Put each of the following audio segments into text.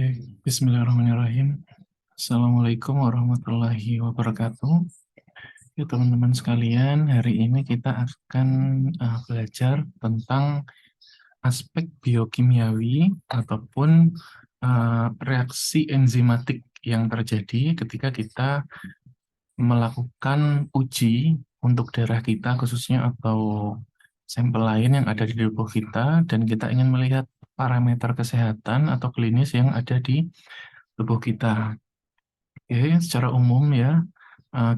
Oke, Bismillahirrahmanirrahim. Assalamualaikum warahmatullahi wabarakatuh. Ya, teman-teman sekalian, hari ini kita akan belajar tentang aspek biokimiawi ataupun reaksi enzimatik yang terjadi ketika kita melakukan uji untuk darah kita khususnya atau sampel lain yang ada di tubuh kita dan kita ingin melihat parameter kesehatan atau klinis yang ada di tubuh kita. Oke, secara umum ya,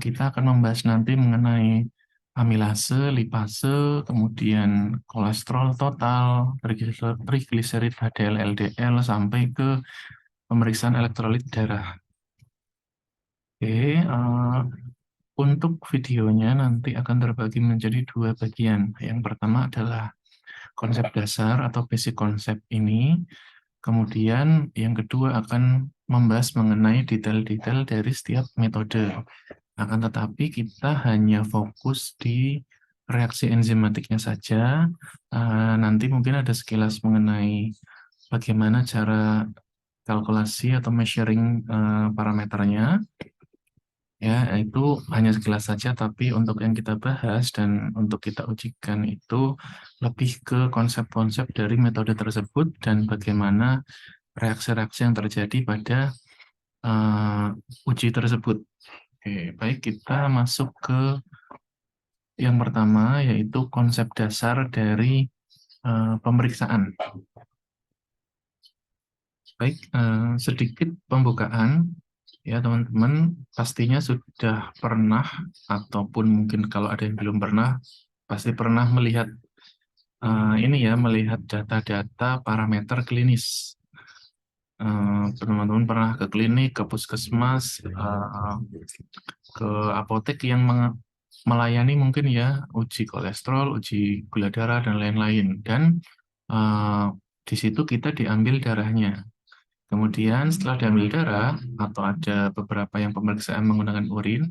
kita akan membahas nanti mengenai amilase, lipase, kemudian kolesterol total, trigliserid, HDL, LDL, sampai ke pemeriksaan elektrolit darah. Oke, untuk videonya nanti akan terbagi menjadi dua bagian. Yang pertama adalah konsep dasar atau basic konsep ini. Kemudian yang kedua akan membahas mengenai detail-detail dari setiap metode. Akan tetapi kita hanya fokus di reaksi enzimatiknya saja. Nanti mungkin ada sekilas mengenai bagaimana cara kalkulasi atau measuring parameternya. Ya, itu hanya sekilas saja, tapi untuk yang kita bahas dan untuk kita ujikan itu lebih ke konsep-konsep dari metode tersebut dan bagaimana reaksi-reaksi yang terjadi pada uji tersebut. Oke, baik, kita masuk ke yang pertama, yaitu konsep dasar dari pemeriksaan. Baik, sedikit pembukaan. Ya, teman-teman pastinya sudah pernah, ataupun mungkin kalau ada yang belum pernah, pasti pernah melihat ini ya, melihat data-data parameter klinis. Teman-teman pernah ke klinik, ke puskesmas, ke apotek yang melayani mungkin ya uji kolesterol, uji gula darah, dan lain-lain. Dan di situ kita diambil darahnya. Kemudian setelah diambil darah, atau ada beberapa yang pemeriksaan menggunakan urin,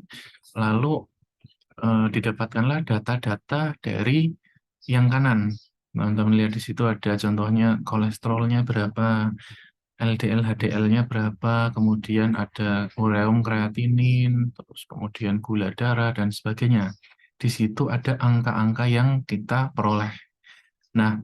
lalu didapatkanlah data-data dari yang kanan. Teman-teman lihat di situ ada contohnya kolesterolnya berapa, LDL, HDL-nya berapa, kemudian ada ureum, kreatinin, terus kemudian gula darah, dan sebagainya. Di situ ada angka-angka yang kita peroleh. Nah,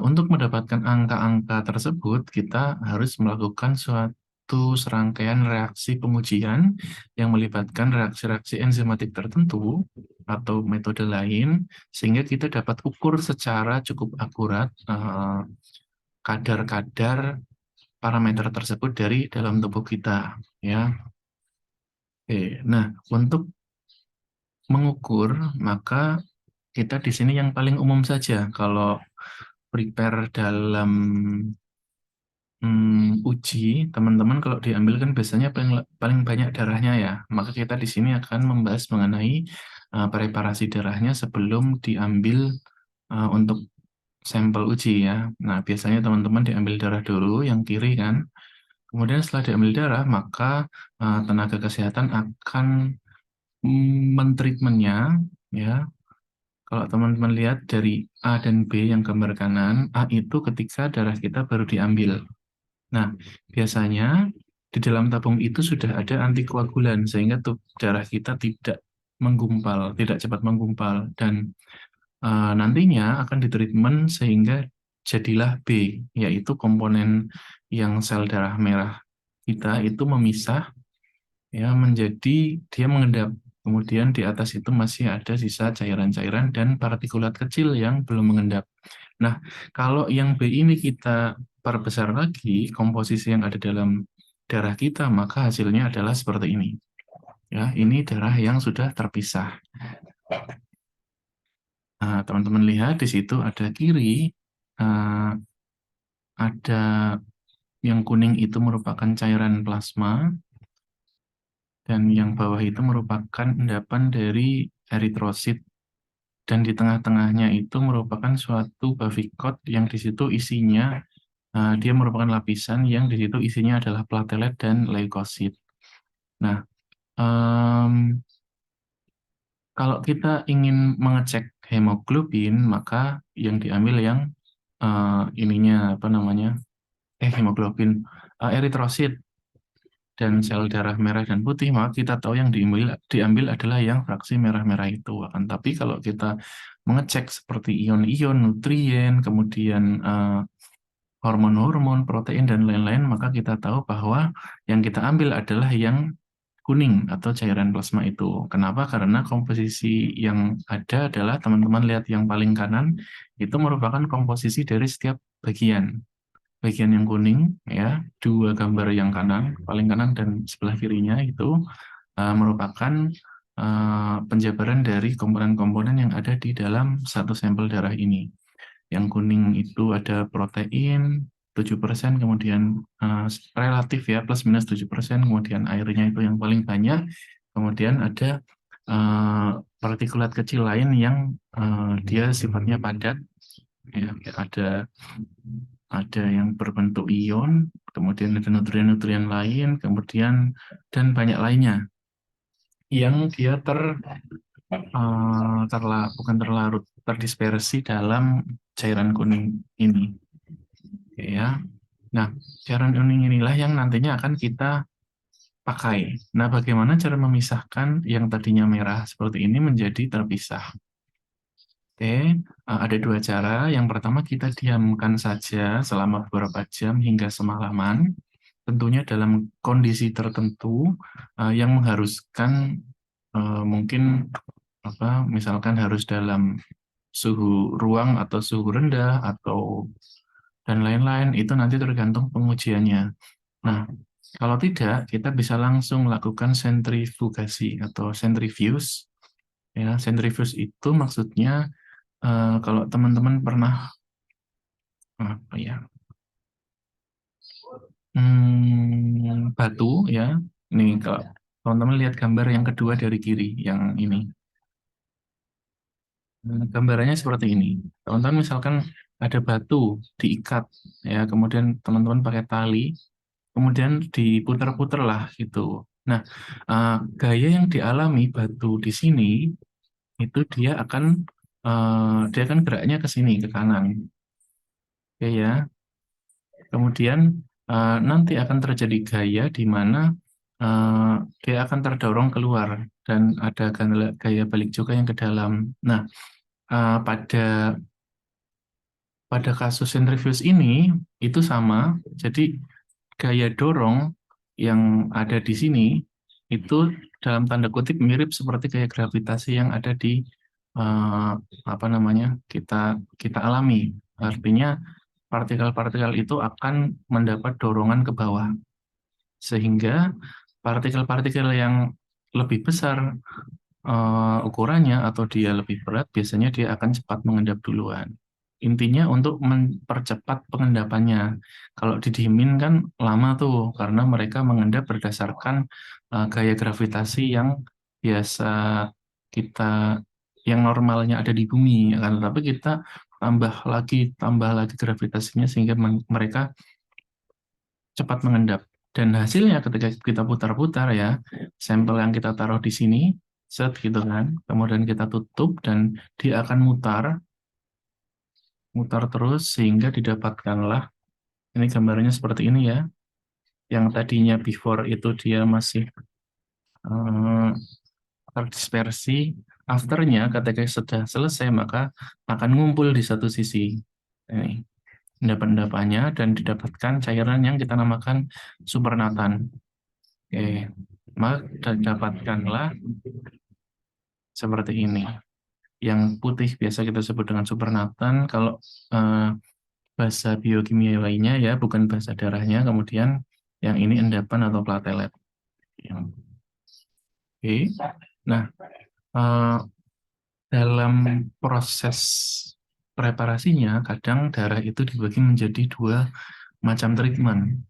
untuk mendapatkan angka-angka tersebut, kita harus melakukan suatu serangkaian reaksi pengujian yang melibatkan reaksi-reaksi enzimatik tertentu atau metode lain, sehingga kita dapat ukur secara cukup akurat kadar-kadar parameter tersebut dari dalam tubuh kita, ya. Oke, nah untuk mengukur maka kita di sini yang paling umum saja. Kalau prepare dalam uji, teman-teman kalau diambil kan biasanya paling banyak darahnya ya. Maka kita di sini akan membahas mengenai preparasi darahnya sebelum diambil untuk sampel uji ya. Nah, biasanya teman-teman diambil darah dulu yang kiri kan. Kemudian setelah diambil darah, maka tenaga kesehatan akan mentreatmentnya, ya. Kalau teman-teman lihat dari A dan B yang gambar kanan, A itu ketika darah kita baru diambil. Nah, biasanya di dalam tabung itu sudah ada antikoagulan, sehingga darah kita tidak menggumpal, tidak cepat menggumpal, dan nantinya akan ditreatment sehingga jadilah B, yaitu komponen yang sel darah merah kita itu memisah ya menjadi dia mengendap. Kemudian di atas itu masih ada sisa cairan-cairan dan partikulat kecil yang belum mengendap. Nah, kalau yang B ini kita perbesar lagi komposisi yang ada dalam darah kita, maka hasilnya adalah seperti ini. Ya, ini darah yang sudah terpisah. Nah, teman-teman lihat di situ ada kiri, ada yang kuning itu merupakan cairan plasma, dan yang bawah itu merupakan endapan dari eritrosit, dan di tengah-tengahnya itu merupakan suatu bavikot yang di situ isinya dia merupakan lapisan yang di situ isinya adalah platelet dan leukosit. Nah, kalau kita ingin mengecek hemoglobin, maka yang diambil yang ininya apa namanya eritrosit dan sel darah merah dan putih, maka kita tahu yang diambil adalah yang fraksi merah-merah itu. Tapi kalau kita mengecek seperti ion-ion, nutrien, kemudian hormon-hormon, protein, dan lain-lain, maka kita tahu bahwa yang kita ambil adalah yang kuning atau cairan plasma itu. Kenapa? Karena komposisi yang ada adalah, teman-teman lihat yang paling kanan, itu merupakan komposisi dari setiap bagian. Bagian yang kuning, ya, dua gambar yang kanan, paling kanan dan sebelah kirinya itu merupakan penjabaran dari komponen-komponen yang ada di dalam satu sampel darah ini. Yang kuning itu ada protein 7%, kemudian relatif ya, plus minus 7%, kemudian airnya itu yang paling banyak, kemudian ada partikulat kecil lain yang dia sifatnya padat, ya, ada yang berbentuk ion, kemudian ada nutrien-nutrien lain, kemudian dan banyak lainnya yang dia bukan terlarut, terdispersi dalam cairan kuning ini. Oke, ya. Nah, cairan kuning inilah yang nantinya akan kita pakai. Nah, bagaimana cara memisahkan yang tadinya merah seperti ini menjadi terpisah? Oke, ada dua cara. Yang pertama, kita diamkan saja selama beberapa jam hingga semalaman, tentunya dalam kondisi tertentu yang mengharuskan mungkin misalkan harus dalam suhu ruang atau suhu rendah atau dan lain-lain, itu nanti tergantung pengujiannya. Nah, kalau tidak, kita bisa langsung lakukan sentrifugasi atau centrifuge. Ya, centrifuge itu maksudnya kalau teman-teman pernah batu, ya, ini kalau teman-teman lihat gambar yang kedua dari kiri, yang ini. Gambarannya seperti ini. Teman-teman misalkan ada batu diikat, ya, kemudian teman-teman pakai tali, kemudian diputar-putar lah gitu. Nah, gaya yang dialami batu di sini itu dia akan geraknya ke sini, ke kanan, oke ya. Kemudian nanti akan terjadi gaya di mana dia akan terdorong keluar dan ada gaya balik juga yang ke dalam. Nah, pada kasus sentrifuge ini itu sama. Jadi gaya dorong yang ada di sini itu dalam tanda kutip mirip seperti gaya gravitasi yang ada di kita alami. Artinya partikel-partikel itu akan mendapat dorongan ke bawah, sehingga partikel-partikel yang lebih besar ukurannya atau dia lebih berat, biasanya dia akan cepat mengendap duluan. Intinya untuk mempercepat pengendapannya. Kalau didiemin kan lama tuh, karena mereka mengendap berdasarkan gaya gravitasi yang biasa kita, yang normalnya ada di bumi, kan? Tapi kita tambah lagi gravitasinya sehingga mereka cepat mengendap. Dan hasilnya ketika kita putar-putar ya, sampel yang kita taruh di sini, set gitu kan, kemudian kita tutup dan dia akan mutar terus sehingga didapatkanlah, ini gambarnya seperti ini ya, yang tadinya before itu dia masih terdispersi, afternya ketika sudah selesai maka akan ngumpul di satu sisi. Ini endapan-endapannya dan didapatkan cairan yang kita namakan supernatan. Oke, maka dapatkanlah seperti ini. Yang putih biasa kita sebut dengan supernatan, kalau bahasa biokimia lainnya ya, bukan bahasa darahnya. Kemudian yang ini endapan atau platelet. Oke, nah dalam proses preparasinya, kadang darah itu dibagi menjadi dua macam treatment,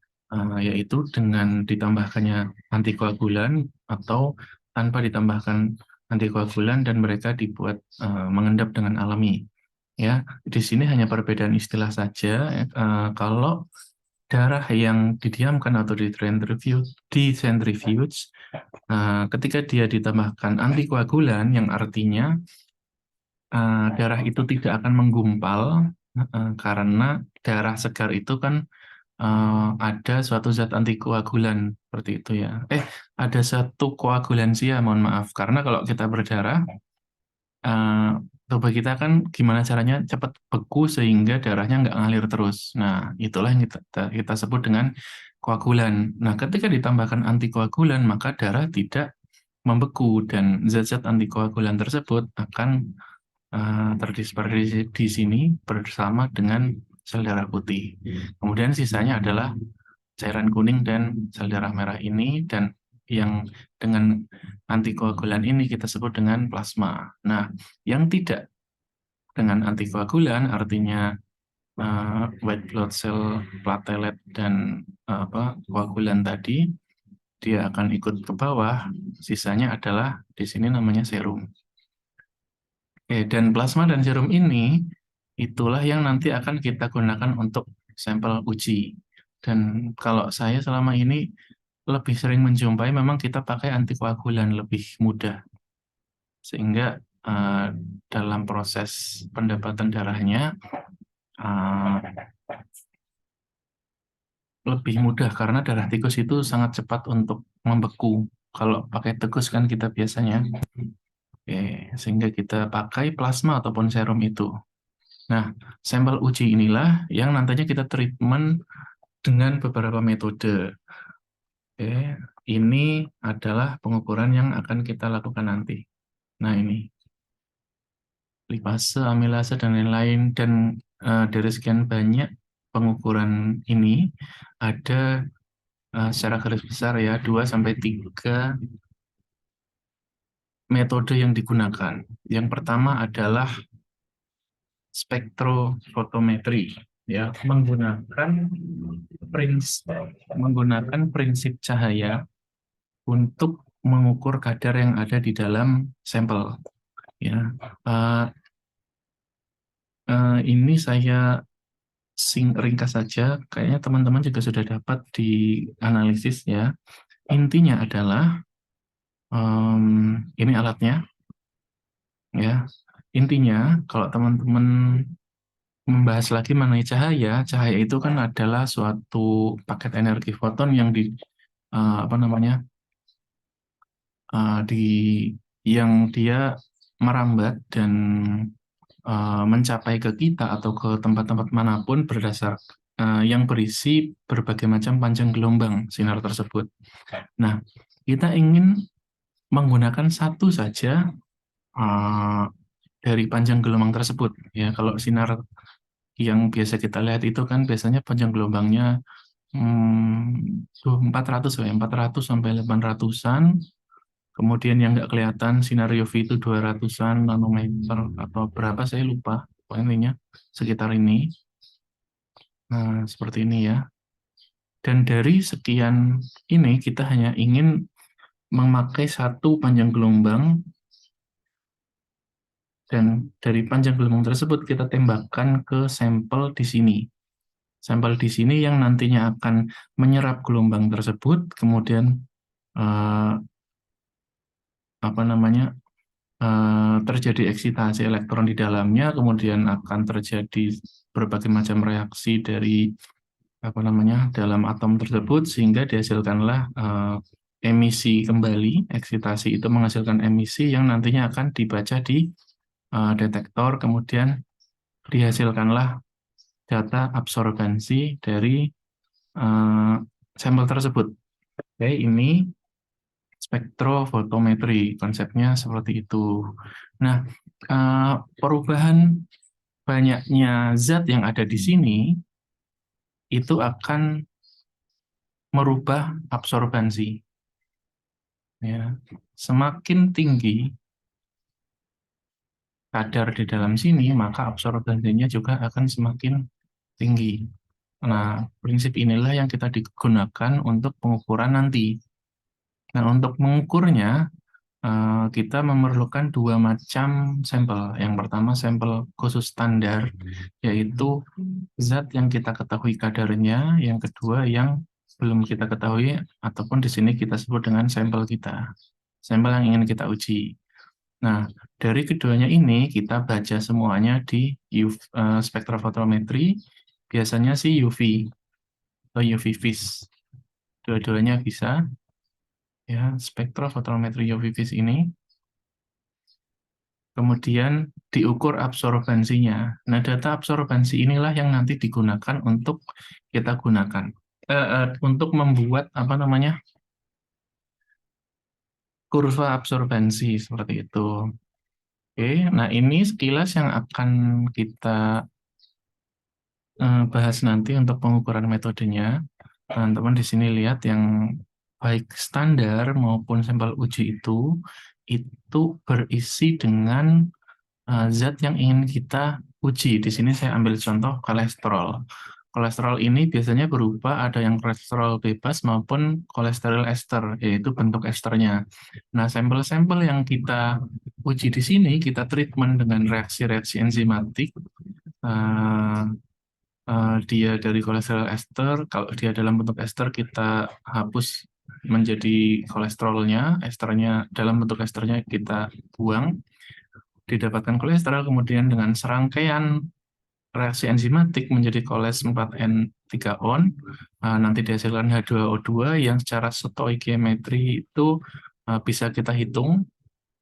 yaitu dengan ditambahkannya antikoagulan atau tanpa ditambahkan antikoagulan dan mereka dibuat mengendap dengan alami. Ya, di sini hanya perbedaan istilah saja. Kalau darah yang didiamkan atau disentrifuge, ketika dia ditambahkan antikoagulan, yang artinya darah itu tidak akan menggumpal karena darah segar itu kan ada suatu zat antikoagulan seperti itu ya. Ada satu koagulansia, mohon maaf. Karena kalau kita berdarah, eh, tubuh kita kan gimana caranya cepat beku sehingga darahnya nggak ngalir terus. Nah, itulah yang kita sebut dengan koagulan. Nah, ketika ditambahkan antikoagulan, maka darah tidak membeku dan zat-zat antikoagulan tersebut akan terdispersi di sini bersama dengan sel darah putih. Kemudian sisanya adalah cairan kuning dan sel darah merah ini, dan yang dengan antikoagulan ini kita sebut dengan plasma. Nah, yang tidak dengan antikoagulan artinya white blood cell, platelet, dan koagulan tadi, dia akan ikut ke bawah. Sisanya adalah di sini namanya serum. Dan plasma dan serum ini itulah yang nanti akan kita gunakan untuk sampel uji. Dan kalau saya selama ini lebih sering menjumpai memang kita pakai antikoagulan lebih mudah. Sehingga dalam proses pendapatan darahnya lebih mudah karena darah tikus itu sangat cepat untuk membeku. Kalau pakai tikus kan kita biasanya, sehingga kita pakai plasma ataupun serum itu. Nah, sampel uji inilah yang nantinya kita treatment dengan beberapa metode. Ini adalah pengukuran yang akan kita lakukan nanti. Nah, ini lipase, amilase, dan lain-lain. Dan dari sekian banyak pengukuran ini, ada secara garis besar ya 2-3 metode yang digunakan. Yang pertama adalah spektrofotometri, ya, menggunakan prinsip cahaya untuk mengukur kadar yang ada di dalam sampel. Ya, ini saya ringkas saja. Kayaknya teman-teman juga sudah dapat di analisis ya. Intinya adalah ini alatnya, ya. Intinya kalau teman-teman membahas lagi mengenai cahaya, cahaya itu kan adalah suatu paket energi foton yang yang dia merambat dan mencapai ke kita atau ke tempat-tempat manapun yang berisi berbagai macam panjang gelombang sinar tersebut. Nah, kita ingin menggunakan satu saja dari panjang gelombang tersebut. Ya, kalau sinar yang biasa kita lihat itu kan biasanya panjang gelombangnya 400 sampai 800-an. Kemudian yang nggak kelihatan sinar UV itu 200-an nanometer atau berapa saya lupa. Pokoknya sekitar ini. Nah, seperti ini ya. Dan dari sekian ini kita hanya ingin memakai satu panjang gelombang, dan dari panjang gelombang tersebut kita tembakkan ke sampel di sini. Sampel di sini yang nantinya akan menyerap gelombang tersebut, kemudian terjadi eksitasi elektron di dalamnya, kemudian akan terjadi berbagai macam reaksi dari dalam atom tersebut sehingga dihasilkanlah emisi kembali. Eksitasi itu menghasilkan emisi yang nantinya akan dibaca di detektor, kemudian dihasilkanlah data absorbansi dari sampel tersebut. Oke, ini spektrofotometri, konsepnya seperti itu. Nah, perubahan banyaknya zat yang ada di sini itu akan merubah absorbansi. Ya, semakin tinggi kadar di dalam sini, maka absorbansinya juga akan semakin tinggi. Nah, prinsip inilah yang kita digunakan untuk pengukuran nanti. Nah, untuk mengukurnya, kita memerlukan 2 macam sampel. Yang pertama sampel khusus standar, yaitu zat yang kita ketahui kadarnya. Yang kedua yang belum kita ketahui, ataupun di sini kita sebut dengan sampel kita. Sampel yang ingin kita uji. Nah, dari keduanya ini kita baca semuanya di spektrofotometri, biasanya sih UV. atau UV vis. Dua-duanya bisa. Ya, spektrofotometri UV vis ini. Kemudian diukur absorbansinya. Nah, data absorbansi inilah yang nanti digunakan untuk kita gunakan. Untuk membuat apa namanya kurva absorbansi seperti itu. Oke, nah ini sekilas yang akan kita bahas nanti untuk pengukuran metodenya. Teman-teman di sini lihat yang baik standar maupun sampel uji itu berisi dengan zat yang ingin kita uji. Di sini saya ambil contoh kolesterol. Kolesterol ini biasanya berupa ada yang kolesterol bebas maupun kolesterol ester, yaitu bentuk esternya. Nah, sampel-sampel yang kita uji di sini, kita treatment dengan reaksi-reaksi enzimatik. Dia dari kolesterol ester, kalau dia dalam bentuk ester, kita hapus menjadi kolesterolnya, esternya dalam bentuk esternya kita buang, didapatkan kolesterol, kemudian dengan serangkaian reaksi enzimatik menjadi koles 4N3-on, nanti dihasilkan H2O2 yang secara stoikiometri itu bisa kita hitung,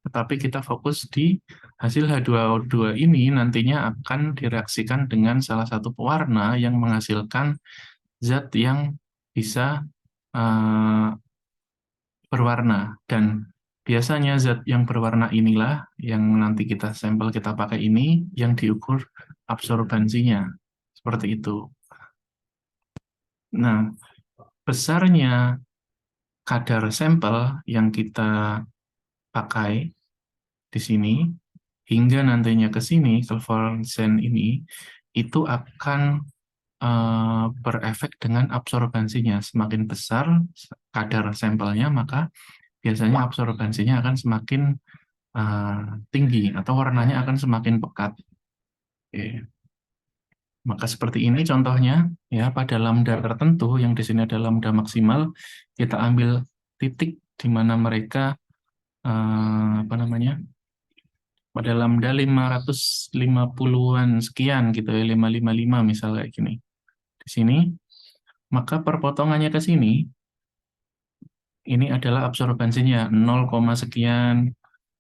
tetapi kita fokus di hasil H2O2 ini nantinya akan direaksikan dengan salah satu pewarna yang menghasilkan zat yang bisa berwarna, dan biasanya zat yang berwarna inilah yang nanti kita sampel kita pakai ini yang diukur absorbansinya seperti itu. Nah, besarnya kadar sampel yang kita pakai di sini hingga nantinya ke sini ke fluorescent ini itu akan berefek dengan absorbansinya. Semakin besar kadar sampelnya, maka biasanya absorbansinya akan semakin tinggi atau warnanya akan semakin pekat. Oke. Maka seperti ini contohnya, ya, pada lambda tertentu yang di sini ada lambda maksimal, kita ambil titik di mana mereka apa namanya? Pada lambda 550-an sekian gitu ya, 555 misalnya kayak gini. Di sini, maka perpotongannya ke sini ini adalah absorbansinya 0, sekian.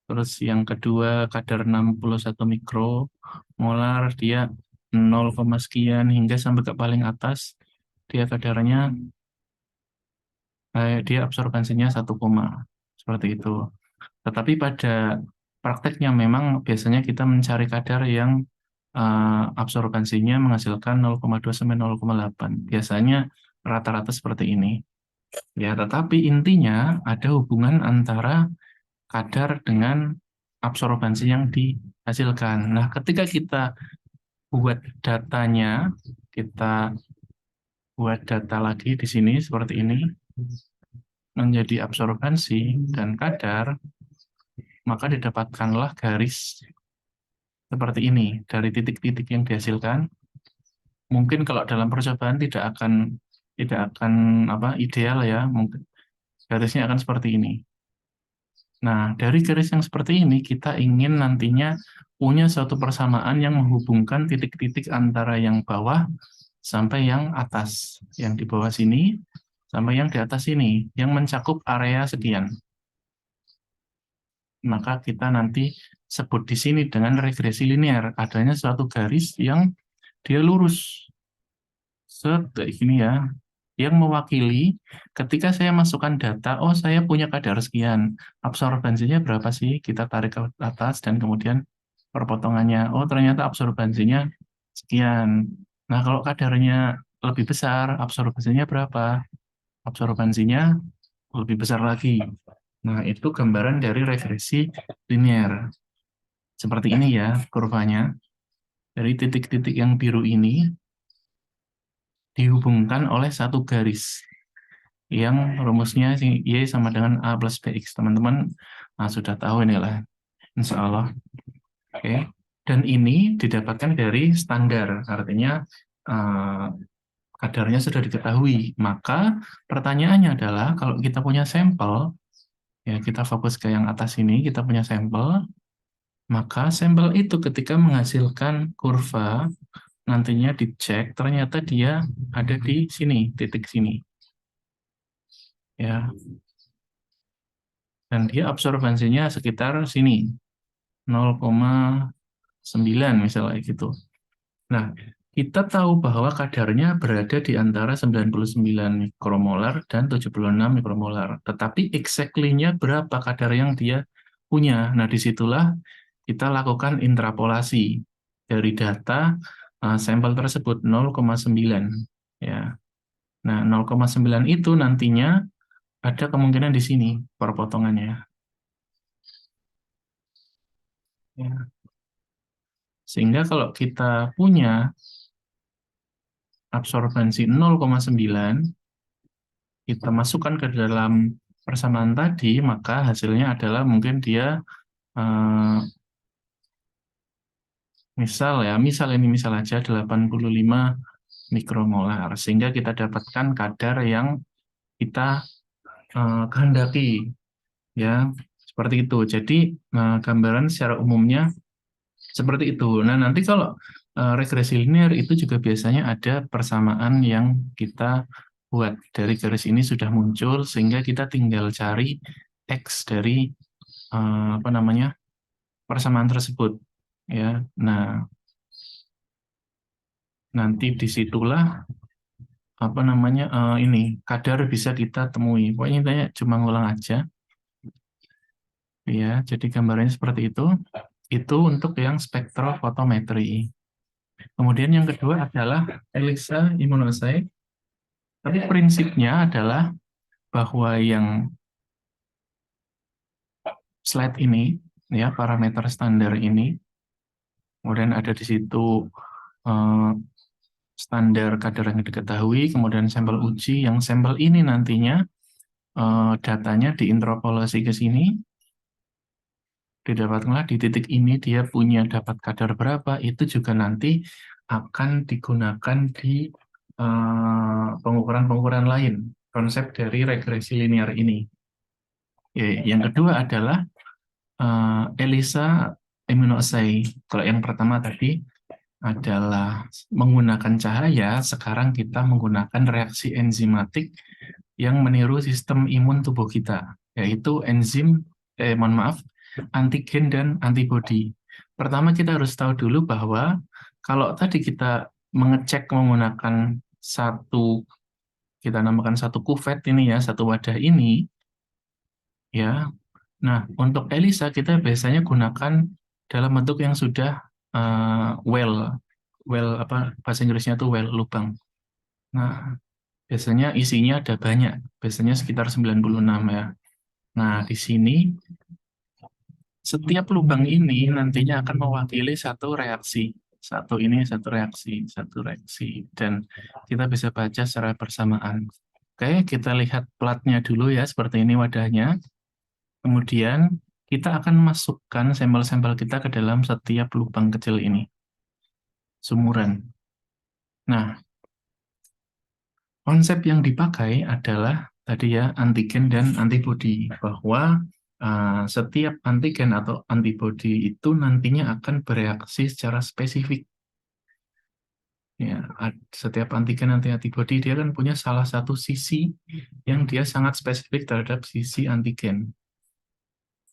Terus yang kedua kadar 61 mikromolar, dia 0, sekian hingga sampai ke paling atas dia kadarnya dia absorbansinya 1, seperti itu. Tetapi pada prakteknya memang biasanya kita mencari kadar yang absorbansinya menghasilkan 0,2 sampai 0,8. Biasanya rata-rata seperti ini. Ya, tetapi intinya ada hubungan antara kadar dengan absorbansi yang dihasilkan. Nah, ketika kita buat datanya, kita buat data lagi di sini seperti ini, menjadi absorbansi dan kadar, maka didapatkanlah garis seperti ini dari titik-titik yang dihasilkan. Mungkin kalau dalam percobaan tidak akan ideal ya, mungkin garisnya akan seperti ini. Nah, dari garis yang seperti ini, kita ingin nantinya punya suatu persamaan yang menghubungkan titik-titik antara yang bawah sampai yang atas. Yang di bawah sini sampai yang di atas sini, yang mencakup area sekian. Maka kita nanti sebut di sini dengan regresi linear. Adanya suatu garis yang dia lurus. Kayak gini ya. Yang mewakili ketika saya masukkan data, oh saya punya kadar sekian, absorbansinya berapa sih, kita tarik ke atas dan kemudian perpotongannya, oh ternyata absorbansinya sekian. Nah kalau kadarnya lebih besar, absorbansinya berapa? Absorbansinya lebih besar lagi. Nah itu gambaran dari regresi linear. Seperti ini ya kurvanya. Dari titik-titik yang biru ini dihubungkan oleh satu garis yang rumusnya Y sama dengan A plus BX. Teman-teman sudah tahu inilah, insya Allah. Oke. Dan ini didapatkan dari standar, artinya kadarnya sudah diketahui. Maka pertanyaannya adalah, kalau kita punya sampel, ya kita fokus ke yang atas ini, kita punya sampel, maka sampel itu ketika menghasilkan kurva nantinya dicek, ternyata dia ada di sini, titik sini. Ya, dan dia absorbansinya sekitar sini, 0,9 misalnya gitu. Nah, kita tahu bahwa kadarnya berada di antara 99 mikromolar dan 76 mikromolar. Tetapi exactly-nya berapa kadar yang dia punya. Nah, disitulah kita lakukan interpolasi dari data sampel tersebut 0,9. Ya. Nah, 0,9 itu nantinya ada kemungkinan di sini perpotongannya. Ya. Sehingga kalau kita punya absorbansi 0,9, kita masukkan ke dalam persamaan tadi, maka hasilnya adalah mungkin dia misal aja 85 mikromolar, sehingga kita dapatkan kadar yang kita kehendaki, ya seperti itu. Jadi gambaran secara umumnya seperti itu. Nah, nanti kalau regresi linear itu juga biasanya ada persamaan yang kita buat. Dari garis ini sudah muncul, sehingga kita tinggal cari X dari persamaan tersebut. Ya, nah nanti disitulah ini kadar bisa kita temui. Pokoknya intinya cuma ngulang aja. Ya, jadi gambarnya seperti itu. Itu untuk yang spektrofotometri. Kemudian yang kedua adalah ELISA immunoassay. Tapi prinsipnya adalah bahwa yang slide ini, ya parameter standar ini, kemudian ada di situ standar kadar yang diketahui, kemudian sampel uji, yang sampel ini nantinya datanya diinterpolasi ke sini, didapatkanlah di titik ini dia punya dapat kadar berapa, itu juga nanti akan digunakan di pengukuran-pengukuran lain, konsep dari regresi linear ini. Ya, yang kedua adalah ELISA immunoassay. Kalau yang pertama tadi adalah menggunakan cahaya, sekarang kita menggunakan reaksi enzimatik yang meniru sistem imun tubuh kita, yaitu antigen dan antibodi. Pertama kita harus tahu dulu bahwa kalau tadi kita mengecek menggunakan kita namakan satu kuvet ini ya, satu wadah ini, ya. Nah, untuk ELISA kita biasanya gunakan dalam bentuk yang sudah bahasa Inggrisnya itu lubang. Nah, biasanya isinya ada banyak, biasanya sekitar 96 ya. Nah, di sini setiap lubang ini nantinya akan mewakili satu reaksi. Satu reaksi, dan kita bisa baca secara bersamaan. Oke, kita lihat platnya dulu ya, seperti ini wadahnya. Kemudian kita akan masukkan sampel-sampel kita ke dalam setiap lubang kecil ini, sumuran. Nah, konsep yang dipakai adalah tadi ya antigen dan antibodi, bahwa setiap antigen atau antibodi itu nantinya akan bereaksi secara spesifik. Ya, setiap antigen dan antibodi dia kan punya salah satu sisi yang dia sangat spesifik terhadap sisi antigen.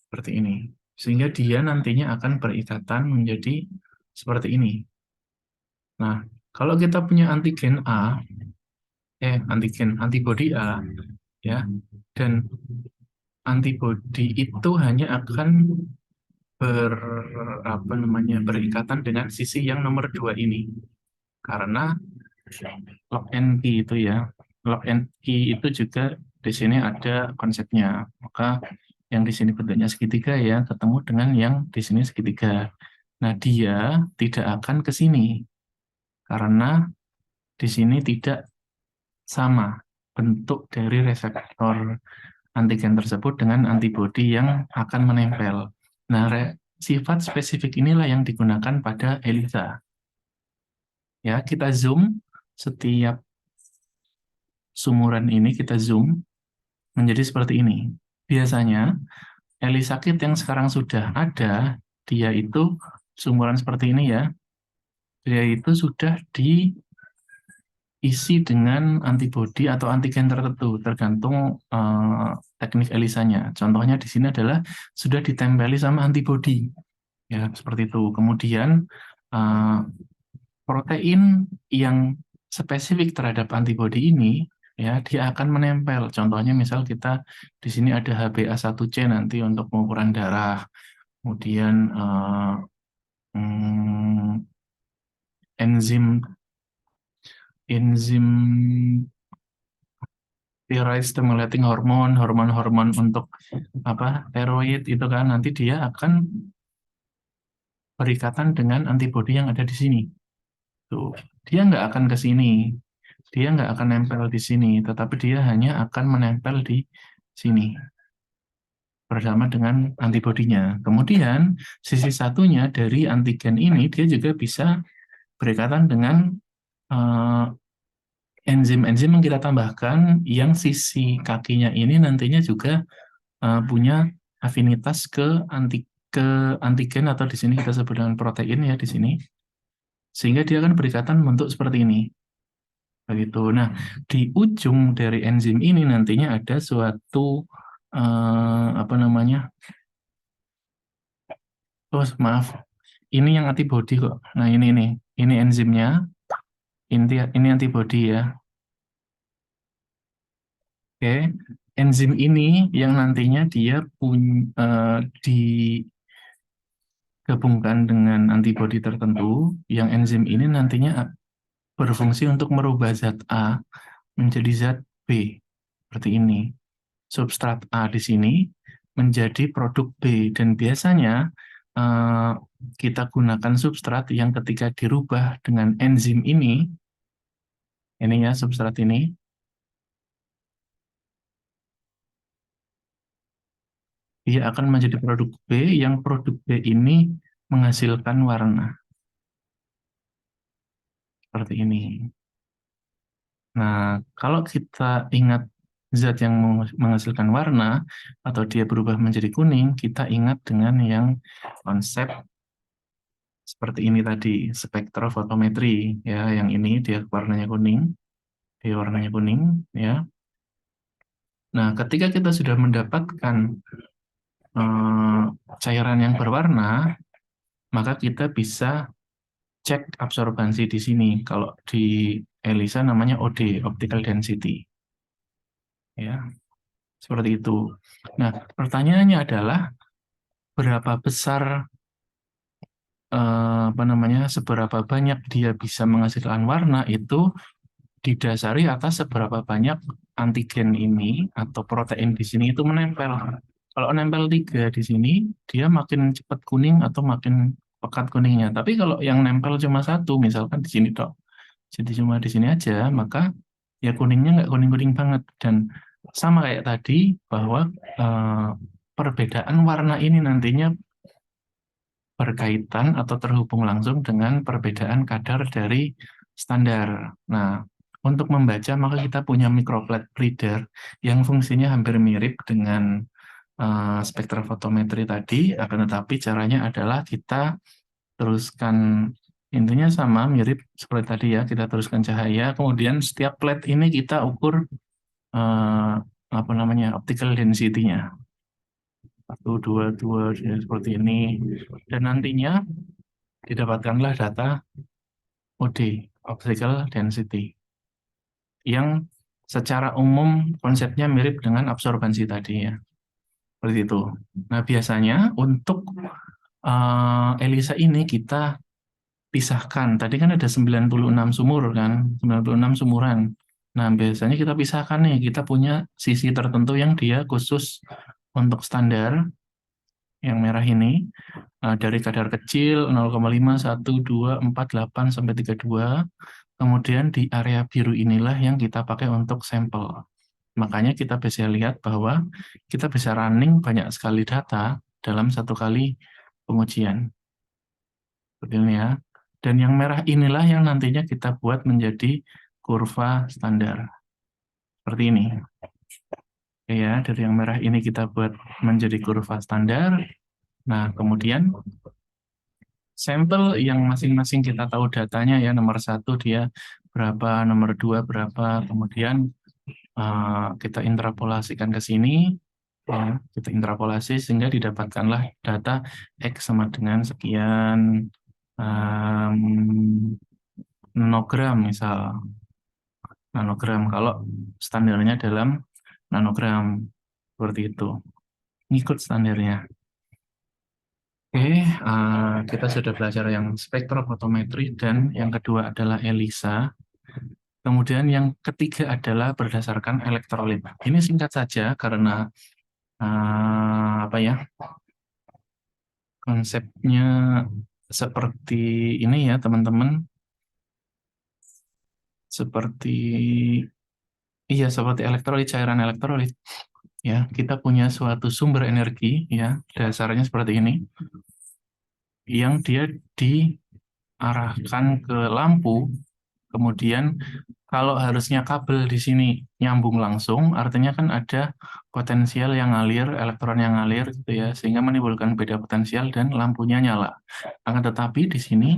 Seperti ini. Sehingga dia nantinya akan berikatan menjadi seperti ini. Nah, kalau kita punya antibodi A, ya, dan antibodi itu hanya akan berikatan dengan sisi yang nomor 2 ini. Karena log NP itu ya, log NP itu juga di sini ada konsepnya. Maka yang di sini bentuknya segitiga ya, ketemu dengan yang di sini segitiga. Nah, dia tidak akan ke sini karena di sini tidak sama bentuk dari reseptor antigen tersebut dengan antibodi yang akan menempel. Nah, sifat spesifik inilah yang digunakan pada ELISA. Ya, kita zoom setiap sumuran ini, kita zoom menjadi seperti ini. Biasanya ELISA kit yang sekarang sudah ada, dia itu sumuran seperti ini ya. dia itu sudah diisi dengan antibodi atau antigen tertentu, tergantung teknik ELISA-nya. Contohnya di sini adalah sudah ditempeli sama antibodi, ya seperti itu. Kemudian protein yang spesifik terhadap antibodi ini, ya dia akan menempel. Contohnya misal kita di sini ada HbA1c nanti untuk pengukuran darah, kemudian enzim thyroid stimulating hormone, hormon-hormon untuk tiroid itu kan nanti dia akan berikatan dengan antibodi yang ada di sini. Tuh, dia nggak akan ke sini, dia nggak akan nempel di sini, tetapi dia hanya akan menempel di sini bersama dengan antibodinya. Kemudian sisi satunya dari antigen ini dia juga bisa berikatan dengan enzim-enzim yang kita tambahkan, yang sisi kakinya ini nantinya juga punya afinitas ke antigen atau di sini kita sebut dengan protein ya di sini, sehingga dia akan berikatan bentuk seperti ini. Begitu. Nah, di ujung dari enzim ini nantinya ada suatu apa namanya? Oh, maaf. Ini yang antibodi kok. Nah, ini enzimnya. Ini antibodi ya. Oke. Enzim ini yang nantinya dia digabungkan dengan antibodi tertentu, yang enzim ini nantinya berfungsi untuk merubah zat A menjadi zat B. Seperti ini. Substrat A di sini menjadi produk B, dan biasanya kita gunakan substrat yang ketika dirubah dengan enzim ini ya substrat ini, dia akan menjadi produk B, yang produk B ini menghasilkan warna seperti ini. Nah, kalau kita ingat zat yang menghasilkan warna atau dia berubah menjadi kuning, kita ingat dengan yang konsep seperti ini tadi, spektrofotometri ya, yang ini dia warnanya kuning, ya. Nah, ketika kita sudah mendapatkan cairan yang berwarna, maka kita bisa cek absorbansi di sini. Kalau di ELISA namanya OD, optical density. Ya, seperti itu. Nah, pertanyaannya adalah berapa besar seberapa banyak dia bisa menghasilkan warna itu didasari atas seberapa banyak antigen ini atau protein di sini itu menempel. Kalau nempel 3 di sini, dia makin cepat kuning atau makin pekat kuningnya. Tapi kalau yang nempel cuma 1, misalkan di sini dok, jadi cuma di sini aja, maka ya kuningnya nggak kuning-kuning banget. Dan sama kayak tadi, bahwa perbedaan warna ini nantinya berkaitan atau terhubung langsung dengan perbedaan kadar dari standar. Nah, untuk membaca maka kita punya microplate reader yang fungsinya hampir mirip dengan spektrofotometri tadi, akan tetapi caranya adalah kita teruskan, intinya sama mirip seperti tadi ya, kita teruskan cahaya, kemudian setiap plate ini kita ukur optical density-nya. 1, 2, 2, seperti ini. Dan nantinya didapatkanlah data OD, optical density, yang secara umum konsepnya mirip dengan absorbansi tadi ya. Seperti itu. Nah, biasanya untuk ELISA ini kita pisahkan. Tadi kan ada 96 sumur kan, 96 sumuran. Nah, biasanya kita pisahkan nih, kita punya sisi tertentu yang dia khusus untuk standar, yang merah ini, dari kadar kecil 0,5, 1, 2, 4, 8, sampai 32. Kemudian di area biru inilah yang kita pakai untuk sampel. Makanya kita bisa lihat bahwa kita bisa running banyak sekali data dalam satu kali pengujian. Seperti ini ya. Dan yang merah inilah yang nantinya kita buat menjadi kurva standar. Seperti ini. Ya, dari yang merah ini kita buat menjadi kurva standar. Nah, kemudian sampel yang masing-masing kita tahu datanya ya, nomor 1 dia berapa, nomor 2 berapa, kemudian kita interpolasikan ke sini, ya, kita interpolasi sehingga didapatkanlah data X sama dengan sekian nanogram misal, nanogram kalau standarnya dalam nanogram seperti itu, ngikut standarnya. Oke, kita sudah belajar yang spektrofotometri dan yang kedua adalah ELISA. Kemudian yang ketiga adalah berdasarkan elektrolit. Ini singkat saja karena apa ya, konsepnya seperti ini ya teman-teman. Seperti seperti elektrolit, cairan elektrolit. Ya, kita punya suatu sumber energi ya, dasarnya seperti ini, yang dia diarahkan ke lampu. Kemudian kalau harusnya kabel di sini nyambung langsung, artinya kan ada potensial yang ngalir, elektron yang ngalir gitu ya, sehingga menimbulkan beda potensial dan lampunya nyala. Akan tetapi di sini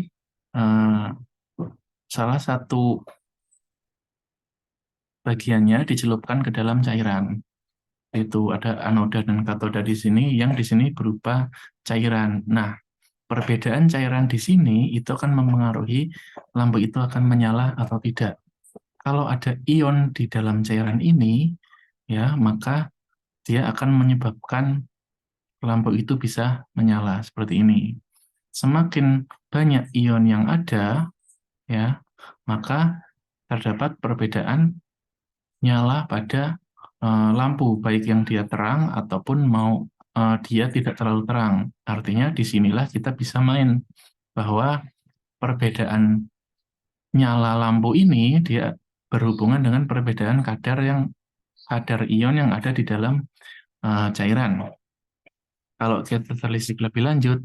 salah satu bagiannya dicelupkan ke dalam cairan. Itu ada anoda dan katoda di sini, yang di sini berupa cairan. Nah, perbedaan cairan di sini itu akan mempengaruhi lampu itu akan menyala atau tidak. Kalau ada ion di dalam cairan ini, ya, maka dia akan menyebabkan lampu itu bisa menyala seperti ini. Semakin banyak ion yang ada, ya, maka terdapat perbedaan nyala pada lampu, baik yang dia terang ataupun dia tidak terlalu terang. Artinya disinilah kita bisa main bahwa perbedaan nyala lampu ini dia berhubungan dengan perbedaan kadar ion yang ada di dalam cairan. Kalau kita telisik lebih lanjut,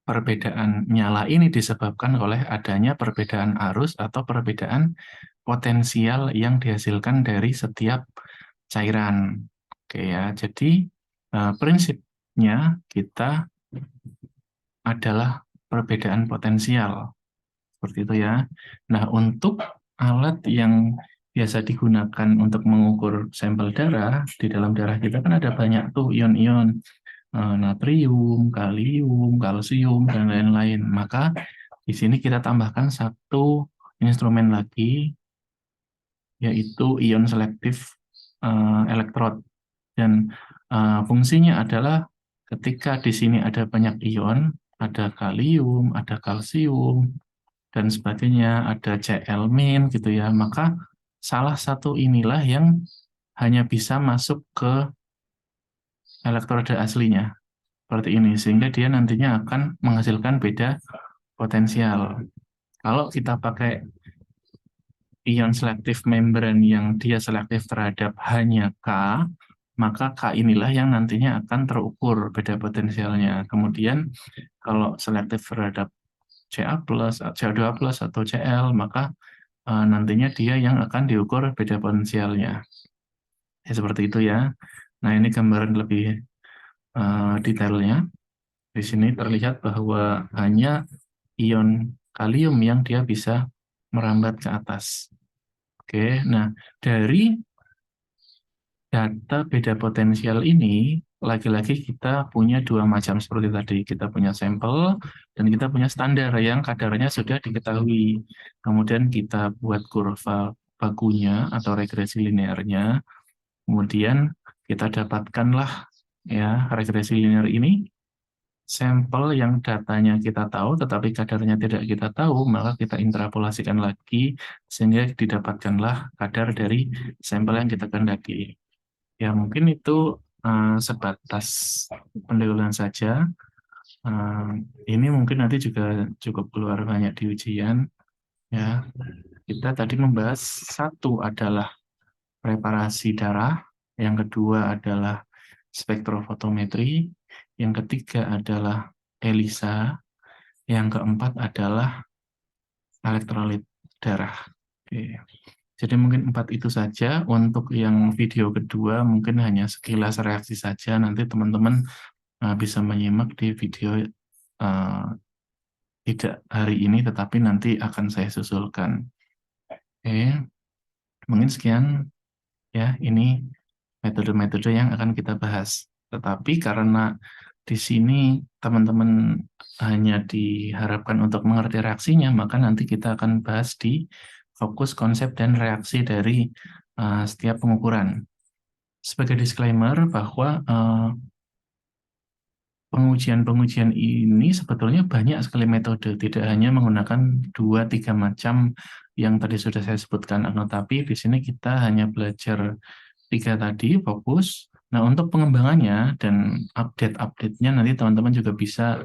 perbedaan nyala ini disebabkan oleh adanya perbedaan arus atau perbedaan potensial yang dihasilkan dari setiap cairan. Oke ya, jadi prinsipnya kita adalah perbedaan potensial. Seperti itu ya. Nah, untuk alat yang biasa digunakan untuk mengukur sampel darah, di dalam darah kita kan ada banyak tuh ion-ion, natrium, kalium, kalsium, dan lain-lain. Maka di sini kita tambahkan satu instrumen lagi, yaitu ion selektif elektrod. Dan fungsinya adalah ketika di sini ada banyak ion, ada kalium, ada kalsium, dan sebagainya, ada Cl- gitu ya, maka salah satu inilah yang hanya bisa masuk ke elektroda aslinya, seperti ini, sehingga dia nantinya akan menghasilkan beda potensial. Kalau kita pakai ion selektif membran yang dia selektif terhadap hanya K, maka K inilah yang nantinya akan terukur beda potensialnya. Kemudian kalau selektif terhadap Ca+, Ca2+, atau Cl, maka nantinya dia yang akan diukur beda potensialnya. Ya, seperti itu ya. Nah, ini gambaran lebih detailnya. Di sini terlihat bahwa hanya ion kalium yang dia bisa merambat ke atas. Oke, nah dari data beda potensial ini, lagi-lagi kita punya dua macam seperti tadi. Kita punya sampel dan kita punya standar yang kadarnya sudah diketahui. Kemudian kita buat kurva bakunya atau regresi linearnya. Kemudian kita dapatkanlah ya regresi linear ini, sampel yang datanya kita tahu tetapi kadarnya tidak kita tahu, maka kita interpolasikan lagi sehingga didapatkanlah kadar dari sampel yang kita kehendaki. Ya, mungkin itu sebatas pendahuluan saja. Ini mungkin nanti juga cukup keluar banyak di ujian. Ya, kita tadi membahas satu adalah preparasi darah, yang kedua adalah spektrofotometri, yang ketiga adalah ELISA, yang keempat adalah elektrolit darah. Oke. Jadi mungkin 4 itu saja. Untuk yang video kedua mungkin hanya sekilas reaksi saja. Nanti teman-teman bisa menyimak di video tidak hari ini, tetapi nanti akan saya susulkan. Oke, mungkin sekian ya, ini metode-metode yang akan kita bahas. Tetapi karena di sini teman-teman hanya diharapkan untuk mengerti reaksinya, maka nanti kita akan bahas di fokus konsep dan reaksi dari setiap pengukuran. Sebagai disclaimer bahwa pengujian-pengujian ini sebetulnya banyak sekali metode, tidak hanya menggunakan 2-3 macam yang tadi sudah saya sebutkan, tetapi di sini kita hanya belajar 3 tadi, fokus. Nah, untuk pengembangannya dan update-update-nya nanti teman-teman juga bisa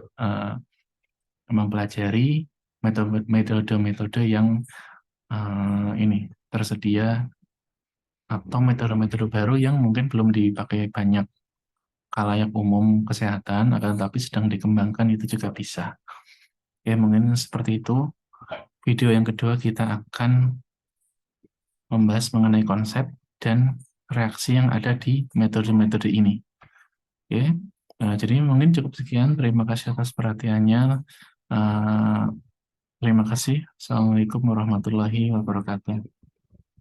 mempelajari metode-metode yang ini tersedia atau metode-metode baru yang mungkin belum dipakai banyak khalayak umum kesehatan, akan tetapi sedang dikembangkan, itu juga bisa. Oke, mungkin seperti itu. Video yang kedua kita akan membahas mengenai konsep dan reaksi yang ada di metode-metode ini. Oke, jadi mungkin cukup sekian. Terima kasih atas perhatiannya. Terima kasih. Assalamualaikum warahmatullahi wabarakatuh.